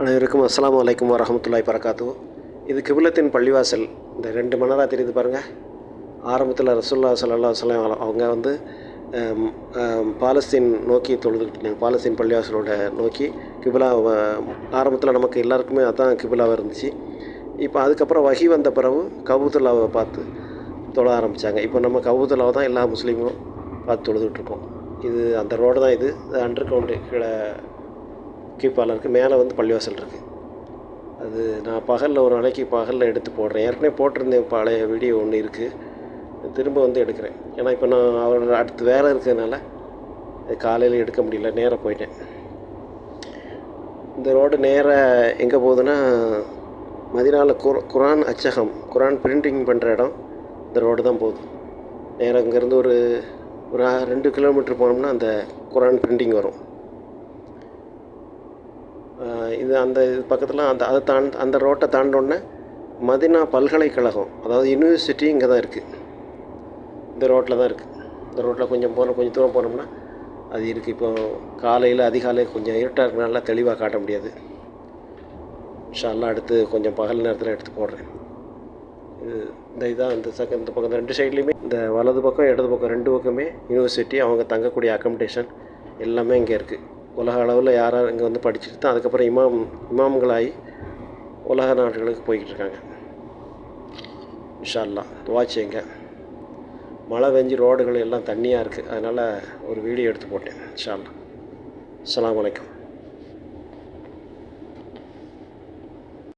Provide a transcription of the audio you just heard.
அனைவருக்கும் அஸ்ஸலாமு அலைக்கும் வரஹ்மத்துல்லாஹி வரகாத்துஹு. இது கிபிலத்தின் பள்ளிவாசல். இந்த 2 மணரா தெரியுது பாருங்கள். ஆரம்பத்தில் ரசூலுல்லாஹி ஸல்லல்லாஹு அலைஹி வஸல்லம் அவங்க வந்து பாலஸ்தீன் நோக்கி தொழுதுகிட்டு பாலஸ்தீன் பள்ளிவாசலோட நோக்கி கிபிலா ஆரம்பத்தில் நமக்கு எல்லாருக்குமே அதான் கிபிலாவாக இருந்துச்சு. இப்போ அதுக்கப்புறம் வஹி வந்த பிறகு கபூத்துல்லாவை பார்த்து தொழ ஆரம்பித்தாங்க. இப்போ நம்ம கபூத்துல்லாவை தான் எல்லா முஸ்லீமும் பார்த்து தொழுதுகிட்ருக்கோம். இது அந்த ரோடு தான். இது அண்டர் கிரவுண்டு கீழே கீழ்பாலம் மேலே வந்து பள்ளிவாசல் இருக்குது. அது நான் பகலில் ஒரு நாளைக்கு பகலில் எடுத்து போடுறேன். ஏற்கனவே போட்டிருந்தேன், பழைய வீடியோ ஒன்று இருக்குது, திரும்ப வந்து எடுக்கிறேன். ஏன்னா இப்போ நான் அவர் அடுத்து வேலை இருக்கிறதுனால காலையில் எடுக்க முடியல, நேராக போயிட்டேன். இந்த ரோடு நேராக எங்கே போகுதுன்னா மதீனாவில் குரான் அச்சகம், குரான் பிரிண்டிங் பண்ணுற இடம் இந்த ரோடு தான் போகுது. நேராக இங்கேருந்து ஒரு 2 கிலோமீட்டர் போனோம்னா அந்த குரான் பிரிண்டிங் வரும். இது அந்த பக்கத்தில் அந்த ரோட்டை தாண்டோன்னே மதீனா பல்கலைக்கழகம், அதாவது யூனிவர்சிட்டி இங்கே தான் இருக்குது. இந்த ரோட்டில் தான் இருக்குது. இந்த ரோட்டில் கொஞ்சம் தூரம் போனோம்னா அது இருக்குது. இப்போ காலையில் அதிகாலை கொஞ்சம் இருட்டாக இருக்கிறனால தெளிவாக காட்ட முடியாது. இன்ஷா அல்லாஹ் அடுத்து கொஞ்சம் பகல் நேரத்தில் எடுத்து போடுறேன். இதான் இந்த பக்கம் 2 சைட்லேயுமே, இந்த வலது பக்கம் இடது பக்கம் 2 பக்கமே யூனிவர்சிட்டி, அவங்க தங்கக்கூடிய அக்கமடேஷன் எல்லாமே இங்கே இருக்குது. உலக அளவில் யார் இங்கே வந்து படிச்சுட்டு தான் அதுக்கப்புறம் இமாம்களாகி உலக நாடுகளுக்கு போய்கிட்டு இருக்காங்க. இன்ஷா அல்லாஹ் துஆ செய்யுங்க. மழை பெஞ்சு ரோடுகள் எல்லாம் தண்ணியாக இருக்குது, அதனால் ஒரு வீடியோ எடுத்து போட்டேன். இன்ஷா அல்லாஹ். அஸ்ஸலாமு அலைக்கும்.